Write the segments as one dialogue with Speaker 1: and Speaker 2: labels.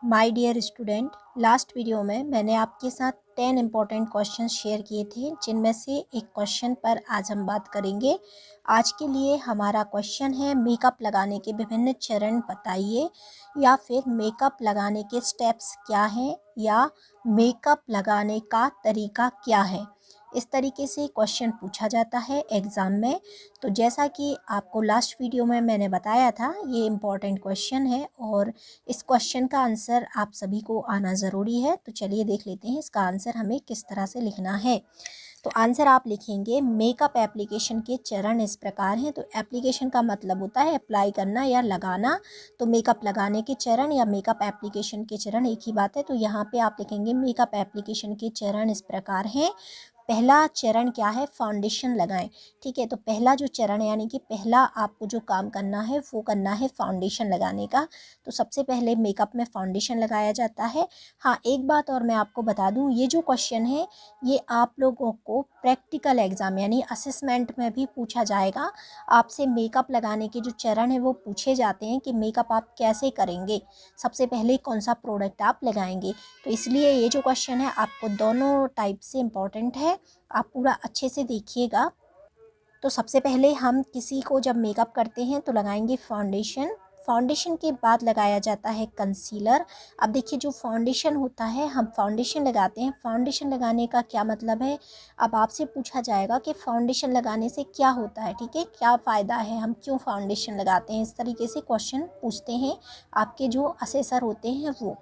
Speaker 1: My dear student, last video में मैंने आपके साथ 10 इम्पॉर्टेंट क्वेश्चन शेयर किए थे, जिनमें से एक क्वेश्चन पर आज हम बात करेंगे। आज के लिए हमारा क्वेश्चन है, मेकअप लगाने के विभिन्न चरण बताइए, या फिर मेकअप लगाने के स्टेप्स क्या हैं, या मेकअप लगाने का तरीका क्या है। इस तरीके से क्वेश्चन पूछा जाता है एग्ज़ाम में। तो जैसा कि आपको लास्ट वीडियो में मैंने बताया था, ये इम्पॉर्टेंट क्वेश्चन है और इस क्वेश्चन का आंसर आप सभी को आना ज़रूरी है। तो चलिए देख लेते हैं इसका आंसर हमें किस तरह से लिखना है। तो आंसर आप लिखेंगे, मेकअप एप्लीकेशन के चरण इस प्रकार हैं। तो एप्लीकेशन का मतलब होता है अप्लाई करना या लगाना। तो मेकअप लगाने के चरण या मेकअप एप्लीकेशन के चरण एक ही बात है। तो यहाँ पे आप लिखेंगे मेकअप एप्लीकेशन के चरण इस प्रकार हैं। पहला चरण क्या है, फाउंडेशन लगाएं। ठीक है, तो पहला जो चरण यानी कि पहला आपको जो काम करना है वो करना है फाउंडेशन लगाने का। तो सबसे पहले मेकअप में फाउंडेशन लगाया जाता है। हाँ, एक बात और मैं आपको बता दूं, ये जो क्वेश्चन है ये आप लोगों को प्रैक्टिकल एग्ज़ाम यानी असेसमेंट में भी पूछा जाएगा। आपसे मेकअप लगाने के जो चरण है वो पूछे जाते हैं कि मेकअप आप कैसे करेंगे, सबसे पहले कौन सा प्रोडक्ट आप लगाएंगे। तो इसलिए ये जो क्वेश्चन है आपको दोनों टाइप से इम्पॉर्टेंट है, आप पूरा अच्छे से देखिएगा। तो सबसे पहले हम किसी को जब मेकअप करते हैं तो लगाएंगे फाउंडेशन। फाउंडेशन के बाद लगाया जाता है कंसीलर। अब देखिए, जो फाउंडेशन होता है, हम फाउंडेशन लगाते हैं, फाउंडेशन लगाने का क्या मतलब है। अब आपसे पूछा जाएगा कि फाउंडेशन लगाने से क्या होता है, ठीक है, क्या फ़ायदा है, हम क्यों फाउंडेशन लगाते हैं। इस तरीके से क्वेश्चन पूछते हैं आपके जो असेसर होते हैं वो।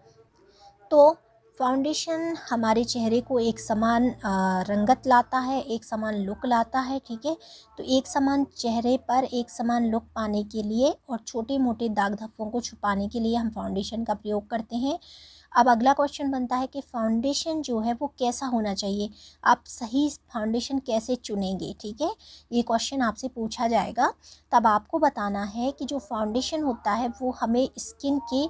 Speaker 1: तो फाउंडेशन हमारे चेहरे को एक समान रंगत लाता है, एक समान लुक लाता है। ठीक है, तो एक समान चेहरे पर एक समान लुक पाने के लिए और छोटे मोटे दाग धब्बों को छुपाने के लिए हम फाउंडेशन का प्रयोग करते हैं। अब अगला क्वेश्चन बनता है कि फाउंडेशन जो है वो कैसा होना चाहिए, आप सही फाउंडेशन कैसे चुनेंगे। ठीक है, ये क्वेश्चन आपसे पूछा जाएगा। तब आपको बताना है कि जो फाउंडेशन होता है वो हमें स्किन के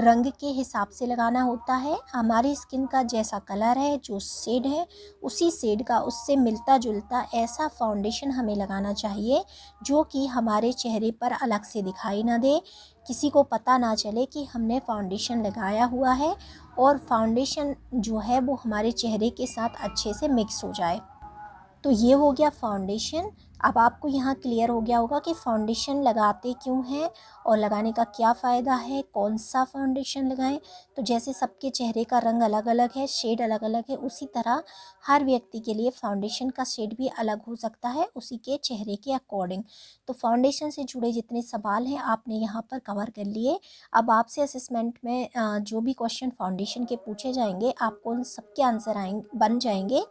Speaker 1: रंग के हिसाब से लगाना होता है। हमारी स्किन का जैसा कलर है, जो शेड है, उसी शेड का उससे मिलता जुलता ऐसा फाउंडेशन हमें लगाना चाहिए जो कि हमारे चेहरे पर अलग से दिखाई ना दे, किसी को पता ना चले कि हमने फाउंडेशन लगाया हुआ है, और फाउंडेशन जो है वो हमारे चेहरे के साथ अच्छे से मिक्स हो जाए। तो ये हो गया फाउंडेशन। अब आपको यहाँ क्लियर हो गया होगा कि फाउंडेशन लगाते क्यों हैं और लगाने का क्या फ़ायदा है, कौन सा फाउंडेशन लगाएं। तो जैसे सबके चेहरे का रंग अलग अलग है, शेड अलग अलग है, उसी तरह हर व्यक्ति के लिए फाउंडेशन का शेड भी अलग हो सकता है उसी के चेहरे के अकॉर्डिंग। तो फाउंडेशन से जुड़े जितने सवाल हैं आपने यहाँ पर कवर कर लिए। अब आपसे असेसमेंट में जो भी क्वेश्चन फाउंडेशन के पूछे जाएंगे, आपको उन सबके आंसर बन जाएंगे।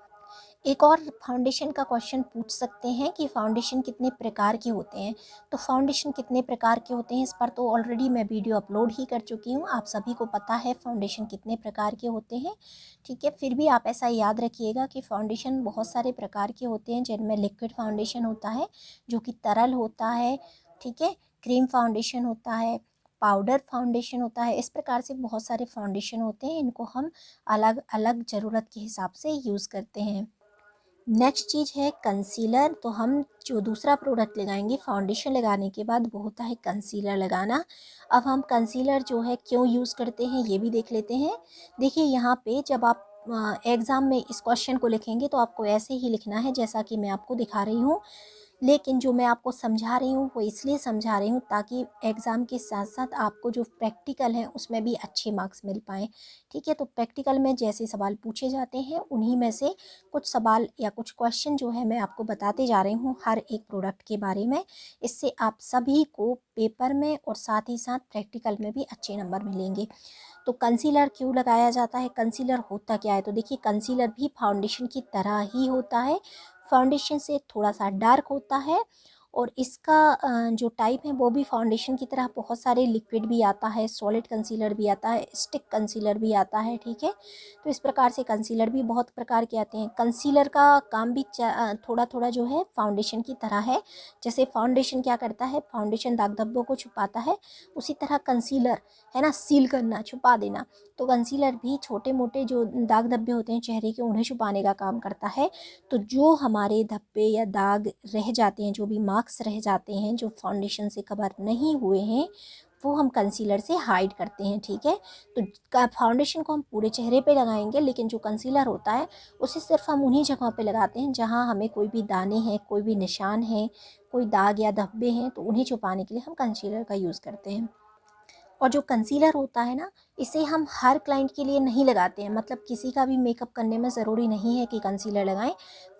Speaker 1: एक और फाउंडेशन का क्वेश्चन पूछ सकते हैं कि फाउंडेशन कितने प्रकार के होते हैं। तो फाउंडेशन कितने प्रकार के होते हैं, इस पर तो ऑलरेडी मैं वीडियो अपलोड ही कर चुकी हूँ, आप सभी को पता है फाउंडेशन कितने प्रकार के होते हैं। ठीक है, फिर भी आप ऐसा याद रखिएगा कि फाउंडेशन बहुत सारे प्रकार के होते हैं, जिनमें लिक्विड फाउंडेशन होता है जो कि तरल होता है। ठीक है, क्रीम फाउंडेशन होता है, पाउडर फाउंडेशन होता है। इस प्रकार से बहुत सारे फाउंडेशन होते हैं, इनको हम अलग अलग ज़रूरत के हिसाब से यूज़ करते हैं। नेक्स्ट चीज़ है कंसीलर। तो हम जो दूसरा प्रोडक्ट लगाएंगे फाउंडेशन लगाने के बाद वो होता है कंसीलर लगाना। अब हम कंसीलर जो है क्यों यूज़ करते हैं ये भी देख लेते हैं। देखिए, यहाँ पे जब आप एग्ज़ाम में इस क्वेश्चन को लिखेंगे तो आपको ऐसे ही लिखना है जैसा कि मैं आपको दिखा रही हूँ, लेकिन जो मैं आपको समझा रही हूँ वो इसलिए समझा रही हूँ ताकि एग्ज़ाम के साथ साथ आपको जो प्रैक्टिकल है उसमें भी अच्छे मार्क्स मिल पाएँ। ठीक है, तो प्रैक्टिकल में जैसे सवाल पूछे जाते हैं उन्हीं में से कुछ सवाल या कुछ क्वेश्चन जो है मैं आपको बताते जा रही हूँ हर एक प्रोडक्ट के बारे में। इससे आप सभी को पेपर में और साथ ही साथ प्रैक्टिकल में भी अच्छे नंबर मिलेंगे। तो कंसीलर क्यों लगाया जाता है, कंसीलर होता क्या है। तो देखिए, कंसीलर भी फाउंडेशन की तरह ही होता है, फाउंडेशन से थोड़ा सा डार्क होता है, और इसका जो टाइप है वो भी फाउंडेशन की तरह बहुत सारे लिक्विड भी आता है, सॉलिड कंसीलर भी आता है, स्टिक कंसीलर भी आता है। ठीक है, तो इस प्रकार से कंसीलर भी बहुत प्रकार के आते हैं। कंसीलर का काम भी थोड़ा थोड़ा जो है फाउंडेशन की तरह है। जैसे फाउंडेशन क्या करता है, फाउंडेशन दाग धब्बों को छुपाता है, उसी तरह कंसीलर है ना, सील करना, छुपा देना। तो कंसीलर भी छोटे मोटे जो दाग धब्बे होते हैं चेहरे के उन्हें छुपाने का काम करता है। तो जो हमारे धब्बे या दाग रह जाते हैं, जो भी मार्क्स रह जाते हैं जो फाउंडेशन से कवर नहीं हुए हैं, वो हम कंसीलर से हाइड करते हैं, ठीक है। तो फाउंडेशन को हम पूरे चेहरे पे लगाएंगे, लेकिन जो कंसीलर होता है उसे सिर्फ हम उन्हीं जगहों पे लगाते हैं जहाँ हमें कोई भी दाने हैं, कोई भी निशान है, कोई दाग या धब्बे हैं, तो उन्हें छुपाने के लिए हम कंसीलर का यूज़ करते हैं। और जो कंसीलर होता है ना, इसे हम हर क्लाइंट के लिए नहीं लगाते हैं, मतलब किसी का भी मेकअप करने में ज़रूरी नहीं है कि कंसीलर लगाएं।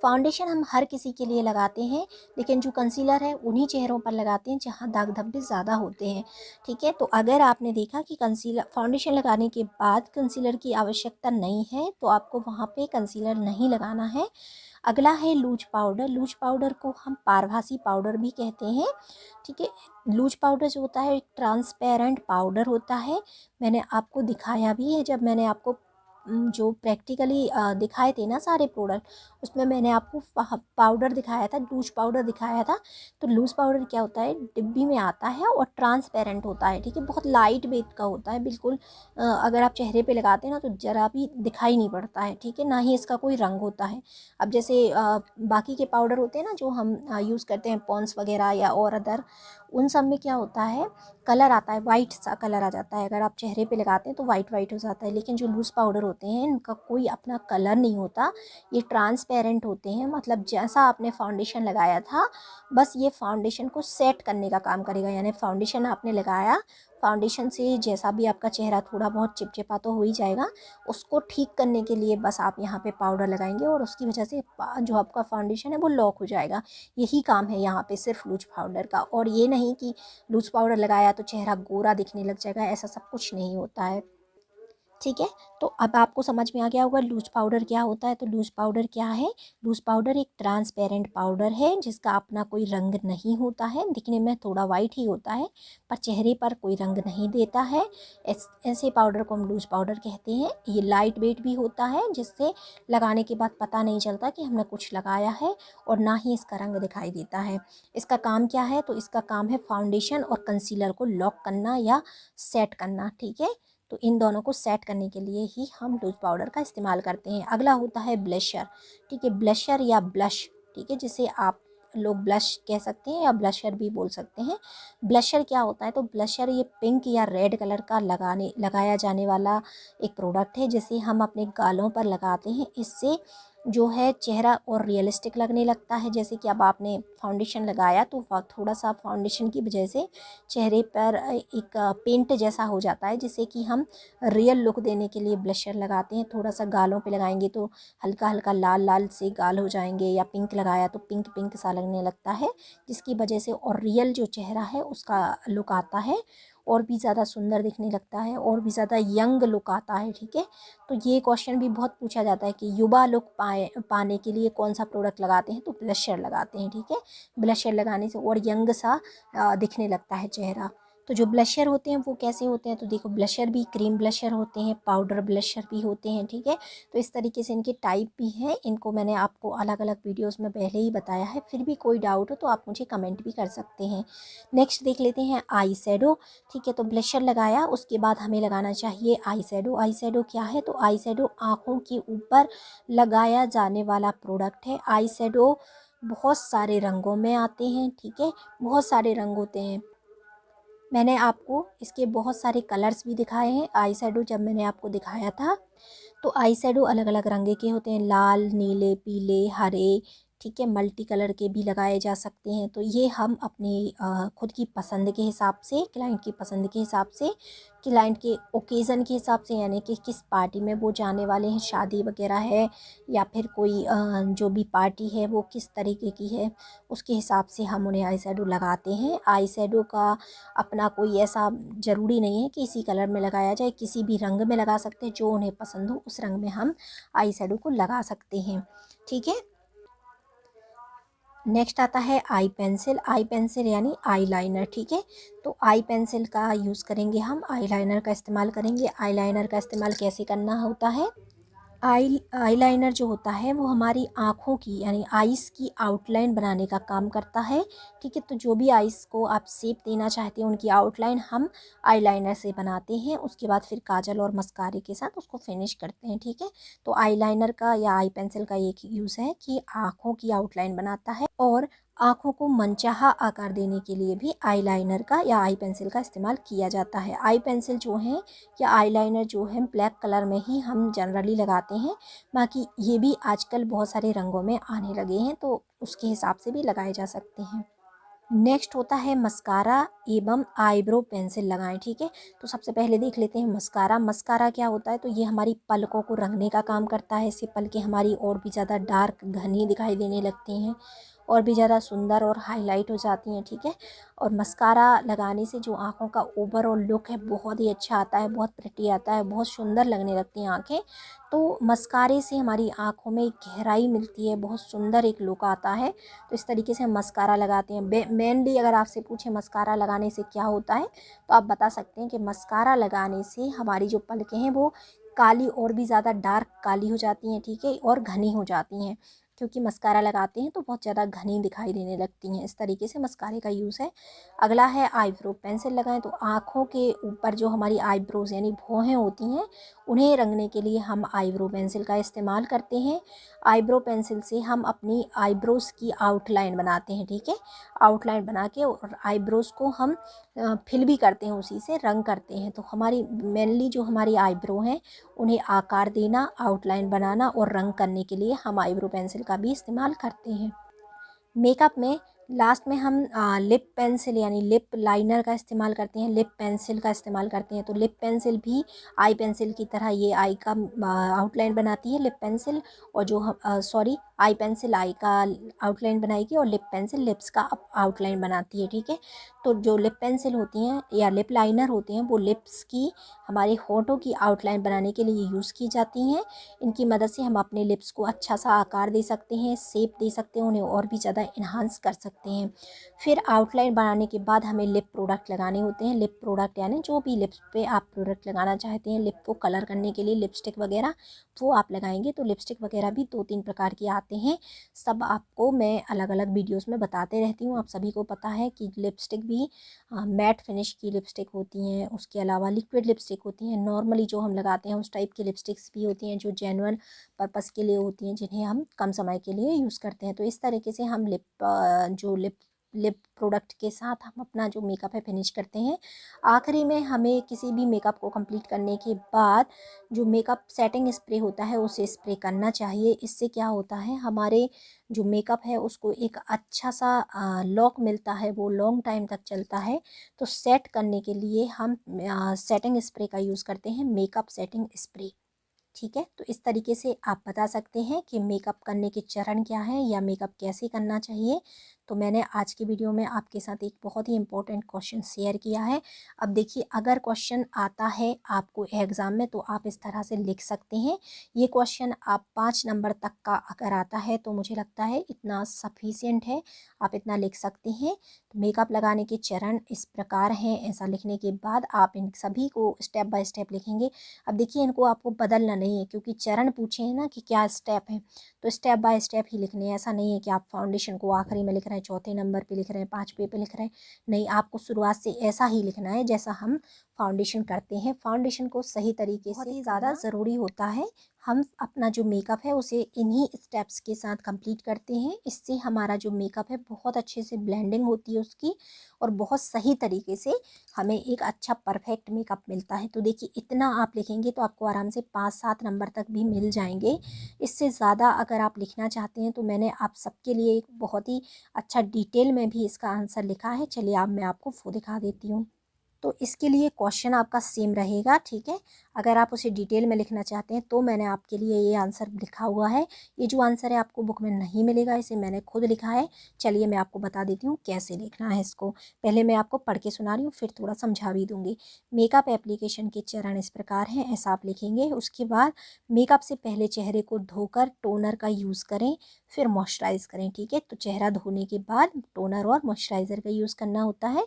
Speaker 1: फाउंडेशन हम हर किसी के लिए लगाते हैं, लेकिन जो कंसीलर है उन्हीं चेहरों पर लगाते हैं जहां दाग धब्बे ज़्यादा होते हैं, ठीक है। तो अगर आपने देखा कि कंसीलर फाउंडेशन लगाने के बाद कंसीलर की आवश्यकता नहीं है, तो आपको वहाँ पे कंसीलर नहीं लगाना है। अगला है लूज पाउडर। लूज पाउडर को हम पारभासी पाउडर भी कहते हैं, ठीक है। लूज पाउडर जो होता है एक ट्रांसपेरेंट पाउडर होता है। मैंने आपको दिखाया भी है, जब मैंने आपको जो प्रैक्टिकली दिखाए थे ना सारे प्रोडक्ट, उसमें मैंने आपको पाउडर दिखाया था, लूज पाउडर दिखाया था। तो लूज पाउडर क्या होता है, डिब्बी में आता है और ट्रांसपेरेंट होता है, ठीक है। बहुत लाइट वेट का होता है, बिल्कुल अगर आप चेहरे पे लगाते हैं ना तो ज़रा भी दिखाई नहीं पड़ता है, ठीक है। ना ही इसका कोई रंग होता है। अब जैसे बाकी के पाउडर होते हैं ना जो हम यूज़ करते हैं, पॉन्स वगैरह या और अदर, उन सब में क्या होता है, कलर आता है, वाइट सा कलर आ जाता है। अगर आप चेहरे पे लगाते हैं तो वाइट वाइट हो जाता है, लेकिन जो लूज़ पाउडर होते हैं इनका कोई अपना कलर नहीं होता, ये ट्रांसपेरेंट होते हैं। मतलब जैसा आपने फाउंडेशन लगाया था, बस ये फाउंडेशन को सेट करने का काम करेगा। यानी फाउंडेशन आपने लगाया, फाउंडेशन से जैसा भी आपका चेहरा थोड़ा बहुत चिपचिपा तो हो ही जाएगा, उसको ठीक करने के लिए बस आप यहाँ पे पाउडर लगाएंगे और उसकी वजह से जो आपका फाउंडेशन है वो लॉक हो जाएगा। यही काम है यहाँ पे सिर्फ लूज पाउडर का। और ये नहीं कि लूज पाउडर लगाया तो चेहरा गोरा दिखने लग जाएगा, ऐसा सब कुछ नहीं होता है, ठीक है। तो अब आपको समझ में आ गया होगा लूज पाउडर क्या होता है। तो लूज पाउडर क्या है, लूज पाउडर एक ट्रांसपेरेंट पाउडर है जिसका अपना कोई रंग नहीं होता है, दिखने में थोड़ा वाइट ही होता है पर चेहरे पर कोई रंग नहीं देता है। ऐसे पाउडर को हम लूज पाउडर कहते हैं। ये लाइट वेट भी होता है, जिससे लगाने के बाद पता नहीं चलता कि हमने कुछ लगाया है, और ना ही इसका रंग दिखाई देता है। इसका काम क्या है, तो इसका काम है फाउंडेशन और कंसीलर को लॉक करना या सेट करना, ठीक है। तो इन दोनों को सेट करने के लिए ही हम लूज पाउडर का इस्तेमाल करते हैं। अगला होता है ब्लशर, ठीक है, ब्लशर या ब्लश, ठीक है, जिसे आप लोग ब्लश कह सकते हैं या ब्लशर भी बोल सकते हैं। ब्लशर क्या होता है, तो ब्लशर ये पिंक या रेड कलर का लगाया जाने वाला एक प्रोडक्ट है, जिसे हम अपने गालों पर लगाते हैं। इससे जो है चेहरा और रियलिस्टिक लगने लगता है। जैसे कि अब आपने फाउंडेशन लगाया तो थोड़ा सा फाउंडेशन की वजह से चेहरे पर एक पेंट जैसा हो जाता है, जिसे कि हम रियल लुक देने के लिए ब्लशर लगाते हैं। थोड़ा सा गालों पे लगाएंगे तो हल्का हल्का लाल लाल से गाल हो जाएंगे, या पिंक लगाया तो पिंक पिंक सा लगने लगता है, जिसकी वजह से और रियल जो चेहरा है उसका लुक आता है, और भी ज़्यादा सुंदर दिखने लगता है, और भी ज़्यादा यंग लुक आता है, ठीक है। तो ये क्वेश्चन भी बहुत पूछा जाता है कि युवा लुक पाने के लिए कौन सा प्रोडक्ट लगाते हैं, तो ब्लशर लगाते हैं, ठीक है। ब्लशर लगाने से और यंग सा दिखने लगता है चेहरा। तो जो ब्लशर होते हैं वो कैसे होते हैं, तो देखो ब्लशर भी क्रीम ब्लशर होते हैं, पाउडर ब्लशर भी होते हैं, ठीक है। तो इस तरीके से इनके टाइप भी हैं। इनको मैंने आपको अलग अलग वीडियोस में पहले ही बताया है, फिर भी कोई डाउट हो तो आप मुझे कमेंट भी कर सकते हैं। नेक्स्ट देख लेते हैं आई शेडो, ठीक है। तो ब्लशर लगाया, उसके बाद हमें लगाना चाहिए आई शेडो। आई शेडो क्या है, तो आई शेडो आँखों के ऊपर लगाया जाने वाला प्रोडक्ट है। आई शेडो बहुत सारे रंगों में आते हैं, ठीक है, बहुत सारे रंग होते हैं। मैंने आपको इसके बहुत सारे कलर्स भी दिखाए हैं। आई शेडो जब मैंने आपको दिखाया था, तो आई शेडो अलग अलग रंग के होते हैं, लाल, नीले, पीले, हरे, ठीक है, मल्टी कलर के भी लगाए जा सकते हैं। तो ये हम अपनी खुद की पसंद के हिसाब से, क्लाइंट की पसंद के हिसाब से, क्लाइंट के ओकेज़न के हिसाब से, यानी कि किस पार्टी में वो जाने वाले हैं, शादी वगैरह है या फिर कोई जो भी पार्टी है वो किस तरीके की है, उसके हिसाब से हम उन्हें आई शेडो लगाते हैं। आई शेडो का अपना कोई ऐसा ज़रूरी नहीं है कि इसी कलर में लगाया जाए, किसी भी रंग में लगा सकते हैं, जो उन्हें पसंद हो उस रंग में हम आई शेडो को लगा सकते हैं, ठीक है। नेक्स्ट आता है आई पेंसिल। आई पेंसिल यानी आई लाइनर, ठीक है। तो आई पेंसिल का यूज़ करेंगे, हम आई लाइनर का इस्तेमाल करेंगे। आई लाइनर का इस्तेमाल कैसे करना होता है, आईलाइनर जो होता है वो हमारी आँखों की यानी आइज़ की आउटलाइन बनाने का काम करता है, ठीक है। तो जो भी आइज़ को आप शेप देना चाहते हैं उनकी आउटलाइन हम आईलाइनर से बनाते हैं, उसके बाद फिर काजल और मस्कारे के साथ उसको फिनिश करते हैं, ठीक है। तो आईलाइनर का या आई पेंसिल का एक यूज़ है कि आँखों की आउटलाइन बनाता है और आँखों को मनचाहा आकार देने के लिए भी आईलाइनर का या आई पेंसिल का इस्तेमाल किया जाता है। आई पेंसिल जो है या आईलाइनर जो है ब्लैक कलर में ही हम जनरली लगाते हैं, बाकी ये भी आजकल बहुत सारे रंगों में आने लगे हैं, तो उसके हिसाब से भी लगाए जा सकते हैं। नेक्स्ट होता है मस्कारा एवं आईब्रो पेंसिल लगाएं। ठीक है, तो सबसे पहले देख लेते हैं मस्कारा। मस्कारा क्या होता है, तो ये हमारी पलकों को रंगने का काम करता है। इससे पलकें हमारी और भी ज़्यादा डार्क घनी दिखाई देने लगती हैं और भी ज़्यादा सुंदर और हाईलाइट हो जाती हैं। ठीक है, और मस्कारा लगाने से जो आँखों का ओवरऑल लुक है बहुत ही अच्छा आता है, बहुत प्रिटी आता है, बहुत सुंदर लगने लगती हैं आँखें। तो मस्कारे से हमारी आँखों में गहराई मिलती है, बहुत सुंदर एक लुक आता है। तो इस तरीके से हम मस्कारा लगाते हैं। मेनली अगर आपसे पूछे मस्कारा लगाने से क्या होता है, तो आप बता सकते हैं कि मस्कारा लगाने से हमारी जो पलकें हैं वो काली और भी ज़्यादा डार्क काली हो जाती हैं। ठीक है, और घनी हो जाती हैं, क्योंकि मस्कारा लगाते हैं तो बहुत ज़्यादा घनी दिखाई देने लगती हैं। इस तरीके से मस्कारे का यूज़ है। अगला है आईब्रो पेंसिल लगाएं। तो आँखों के ऊपर जो हमारी आईब्रोज यानी भौहें होती हैं, उन्हें रंगने के लिए हम आईब्रो पेंसिल का इस्तेमाल करते हैं। आईब्रो पेंसिल से हम अपनी आईब्रोज की आउटलाइन बनाते हैं। ठीक है, आउटलाइन बना के और आईब्रोज को हम फिल भी करते हैं, उसी से रंग करते हैं। तो हमारी मेनली जो हमारी आईब्रो हैं उन्हें आकार देना, आउटलाइन बनाना और रंग करने के लिए हम आईब्रो पेंसिल का भी इस्तेमाल करते हैं। मेकअप में लास्ट में हम लिप पेंसिल यानी लिप लाइनर का इस्तेमाल करते हैं, लिप पेंसिल का इस्तेमाल करते हैं। तो लिप पेंसिल भी आई पेंसिल की तरह ये आई का आउटलाइन बनाती है लिप पेंसिल, और जो हम सॉरी आई पेंसिल आई का आउटलाइन बनाएगी और लिप पेंसिल लिप्स का आउटलाइन बनाती है। ठीक है, तो जो लिप पेंसिल होती हैं या लिप लाइनर होते हैं वो लिप्स की हमारे होठों की आउटलाइन बनाने के लिए यूज़ की जाती हैं। इनकी मदद से हम अपने लिप्स को अच्छा सा आकार दे सकते हैं, शेप दे सकते हैं, उन्हें और भी ज़्यादा इन्हांस कर सकते हैं। फिर आउटलाइन बनाने के बाद हमें लिप प्रोडक्ट लगाने होते हैं। लिप प्रोडक्ट यानी जो भी लिप्स पे आप प्रोडक्ट लगाना चाहते हैं, लिप को कलर करने के लिए लिपस्टिक वगैरह वो आप लगाएंगे। तो लिपस्टिक वगैरह भी 2-3 प्रकार के आते हैं, सब आपको मैं अलग अलग वीडियोस में बताते रहती हूँ। आप सभी को पता है कि लिपस्टिक भी मैट फिनिश की लिपस्टिक होती हैं, उसके अलावा लिक्विड लिपस्टिक होती हैं, नॉर्मली जो हम लगाते हैं उस टाइप की लिपस्टिक्स भी होती हैं जो जेन्युइन पर्पस के लिए होती हैं, जिन्हें हम कम समय के लिए यूज़ करते हैं। तो इस तरीके से हम लिप प्रोडक्ट के साथ हम अपना जो मेकअप है फिनिश करते हैं। आखिरी में हमें किसी भी मेकअप को कंप्लीट करने के बाद जो मेकअप सेटिंग स्प्रे होता है उसे स्प्रे करना चाहिए। इससे क्या होता है, हमारे जो मेकअप है उसको एक अच्छा सा लॉक मिलता है, वो लॉन्ग टाइम तक चलता है। तो सेट करने के लिए हम सेटिंग स्प्रे का यूज़ करते हैं, मेकअप सेटिंग स्प्रे। ठीक है, तो इस तरीके से आप बता सकते हैं कि मेकअप करने के चरण क्या हैं या मेकअप कैसे करना चाहिए। तो मैंने आज की वीडियो में आपके साथ एक बहुत ही इंपॉर्टेंट क्वेश्चन शेयर किया है। अब देखिए, अगर क्वेश्चन आता है आपको एग्ज़ाम में तो आप इस तरह से लिख सकते हैं। ये क्वेश्चन आप 5 नंबर तक का अगर आता है तो मुझे लगता है इतना सफिशिएंट है, आप इतना लिख सकते हैं। तो मेकअप लगाने के चरण इस प्रकार हैं। ऐसा लिखने के बाद आप इन सभी को स्टेप बाय स्टेप लिखेंगे। अब देखिए, इनको आपको बदलना नहीं है, क्योंकि चरण पूछे हैं ना कि क्या स्टेप है, तो स्टेप बाय स्टेप ही लिखने हैं। ऐसा नहीं है कि आप फाउंडेशन को आखिरी में लिख रहे हैं, चौथे नंबर पे लिख रहे हैं, 5वें पे लिख रहे हैं। नहीं, आपको शुरुआत से ऐसा ही लिखना है जैसा हम फाउंडेशन करते हैं। फाउंडेशन को सही तरीके से बहुत ही ज़्यादा ज़रूरी होता है। हम अपना जो मेकअप है उसे इन्हीं स्टेप्स के साथ कंप्लीट करते हैं। इससे हमारा जो मेकअप है बहुत अच्छे से ब्लेंडिंग होती है उसकी, और बहुत सही तरीके से हमें एक अच्छा परफेक्ट मेकअप मिलता है। तो देखिए, इतना आप लिखेंगे तो आपको आराम से 5-7 नंबर तक भी मिल जाएंगे। इससे ज़्यादा अगर आप लिखना चाहते हैं तो मैंने आप सबके लिए एक बहुत ही अच्छा डिटेल में भी इसका आंसर लिखा है। चलिए अब मैं आपको वो दिखा देती हूँ। तो इसके लिए क्वेश्चन आपका सेम रहेगा। ठीक है, अगर आप उसे डिटेल में लिखना चाहते हैं तो मैंने आपके लिए ये आंसर लिखा हुआ है। ये जो आंसर है आपको बुक में नहीं मिलेगा, इसे मैंने खुद लिखा है। चलिए मैं आपको बता देती हूँ कैसे लिखना है इसको। पहले मैं आपको पढ़ के सुना रही हूँ, फिर थोड़ा समझा भी दूँगी। मेकअप एप्लीकेशन के चरण इस प्रकार हैं, ऐसा आप लिखेंगे। उसके बाद मेकअप से पहले चेहरे को धोकर टोनर का यूज़ करें, फिर मॉइस्चराइज़ करें। ठीक है, तो चेहरा धोने के बाद टोनर और मॉइस्चराइज़र का यूज़ करना होता है।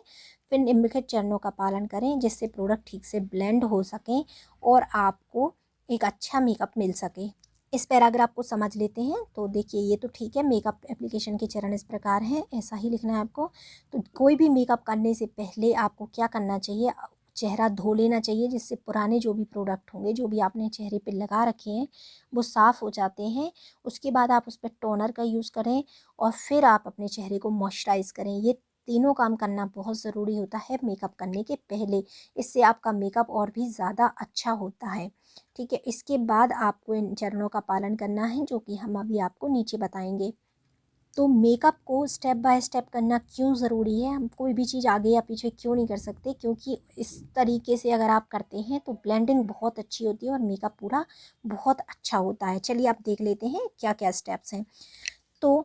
Speaker 1: फिर निम्नलिखित चरणों का पालन करें जिससे प्रोडक्ट ठीक से ब्लेंड हो सकें और आपको एक अच्छा मेकअप मिल सके। इस पैराग्राफ को समझ लेते हैं। तो देखिए, ये तो ठीक है, मेकअप एप्लीकेशन के चरण इस प्रकार हैं, ऐसा ही लिखना है आपको। तो कोई भी मेकअप करने से पहले आपको क्या करना चाहिए, चेहरा धो लेना चाहिए, जिससे पुराने जो भी प्रोडक्ट होंगे, जो भी आपने चेहरे पे लगा रखे हैं, वो साफ़ हो जाते हैं। उसके बाद आप उस पर टोनर का यूज़ करें और फिर आप अपने चेहरे को मॉइस्चराइज़ करें। ये तीनों काम करना बहुत ज़रूरी होता है मेकअप करने के पहले। इससे आपका मेकअप और भी ज़्यादा अच्छा होता है। ठीक है, इसके बाद आपको इन चरणों का पालन करना है, जो कि हम अभी आपको नीचे बताएंगे। तो मेकअप को स्टेप बाय स्टेप करना क्यों ज़रूरी है, हम कोई भी चीज़ आगे या पीछे क्यों नहीं कर सकते, क्योंकि इस तरीके से अगर आप करते हैं तो ब्लेंडिंग बहुत अच्छी होती है और मेकअप पूरा बहुत अच्छा होता है। चलिए आप देख लेते हैं क्या क्या स्टेप्स हैं। तो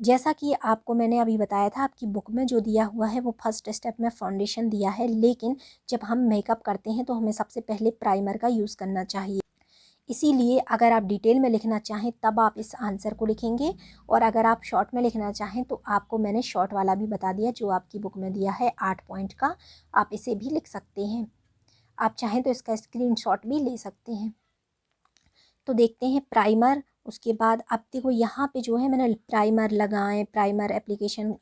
Speaker 1: जैसा कि आपको मैंने अभी बताया था, आपकी बुक में जो दिया हुआ है वो फर्स्ट स्टेप में फाउंडेशन दिया है, लेकिन जब हम मेकअप करते हैं तो हमें सबसे पहले प्राइमर का यूज़ करना चाहिए। इसीलिए अगर आप डिटेल में लिखना चाहें तब आप इस आंसर को लिखेंगे, और अगर आप शॉर्ट में लिखना चाहें तो आपको मैंने शॉर्ट वाला भी बता दिया, जो आपकी बुक में दिया है 8 पॉइंट का, आप इसे भी लिख सकते हैं। आप चाहें तो इसका स्क्रीनशॉट भी ले सकते हैं। तो देखते हैं प्राइमर। उसके बाद अब देखो यहाँ पे जो है मैंने प्राइमर लगाएं, प्राइमर एप्लीकेशन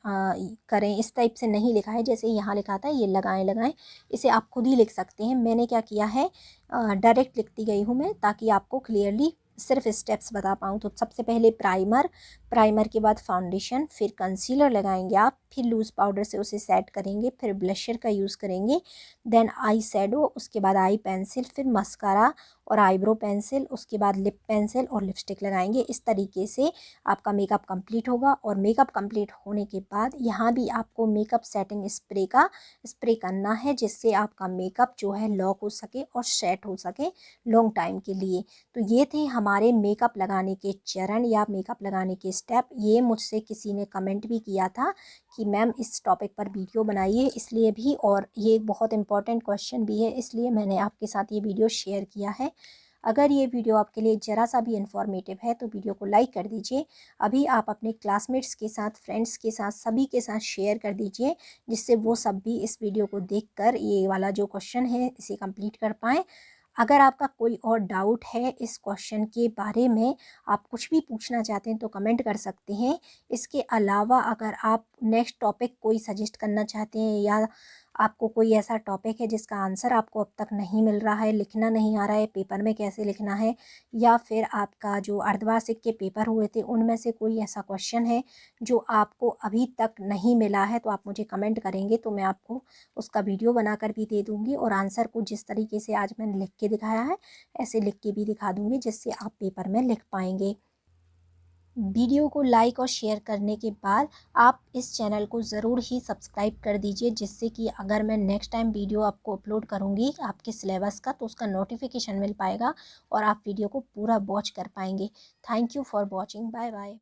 Speaker 1: करें, इस टाइप से नहीं लिखा है जैसे यहाँ लिखा था ये लगाएं लगाएं। इसे आप खुद ही लिख सकते हैं। मैंने क्या किया है, डायरेक्ट लिखती गई हूँ मैं, ताकि आपको क्लियरली सिर्फ स्टेप्स बता पाऊँ। तो सबसे पहले प्राइमर, प्राइमर के बाद फाउंडेशन, फिर कंसीलर लगाएंगे आप, फिर लूज़ पाउडर से उसे सेट करेंगे, फिर ब्लशर का यूज़ करेंगे, देन आई शेडो, उसके बाद आई पेंसिल, फिर मस्कारा और आईब्रो पेंसिल, उसके बाद लिप पेंसिल और लिपस्टिक लगाएंगे। इस तरीके से आपका मेकअप कंप्लीट होगा। और मेकअप कंप्लीट होने के बाद यहाँ भी आपको मेकअप सेटिंग स्प्रे का स्प्रे करना है, जिससे आपका मेकअप जो है लॉक हो सके और सेट हो सके लॉन्ग टाइम के लिए। तो ये थे हमारे मेकअप लगाने के चरण या मेकअप लगाने के स्टेप। ये मुझसे किसी ने कमेंट भी किया था कि मैम इस टॉपिक पर वीडियो बनाइए, इसलिए भी, और ये बहुत इंपॉर्टेंट क्वेश्चन भी है, इसलिए मैंने आपके साथ ये वीडियो शेयर किया है। अगर ये वीडियो आपके लिए ज़रा सा भी इन्फॉर्मेटिव है तो वीडियो को लाइक कर दीजिए। अभी आप अपने क्लासमेट्स के साथ, फ्रेंड्स के साथ, सभी के साथ शेयर कर दीजिए, जिससे वो सब भी इस वीडियो को देखकर ये वाला जो क्वेश्चन है इसे कंप्लीट कर पाएँ। अगर आपका कोई और डाउट है इस क्वेश्चन के बारे में, आप कुछ भी पूछना चाहते हैं तो कमेंट कर सकते हैं। इसके अलावा अगर आप नेक्स्ट टॉपिक कोई सजेस्ट करना चाहते हैं, या आपको कोई ऐसा टॉपिक है जिसका आंसर आपको अब तक नहीं मिल रहा है, लिखना नहीं आ रहा है, पेपर में कैसे लिखना है, या फिर आपका जो अर्धवार्षिक के पेपर हुए थे उनमें से कोई ऐसा क्वेश्चन है जो आपको अभी तक नहीं मिला है, तो आप मुझे कमेंट करेंगे तो मैं आपको उसका वीडियो बनाकर भी दे दूँगी, और आंसर को जिस तरीके से आज मैंने लिख के दिखाया है ऐसे लिख के भी दिखा दूँगी, जिससे आप पेपर में लिख पाएंगे। वीडियो को लाइक और शेयर करने के बाद आप इस चैनल को ज़रूर ही सब्सक्राइब कर दीजिए, जिससे कि अगर मैं नेक्स्ट टाइम वीडियो आपको अपलोड करूँगी आपके सिलेबस का, तो उसका नोटिफिकेशन मिल पाएगा और आप वीडियो को पूरा वॉच कर पाएंगे। Thank you for watching. Bye bye.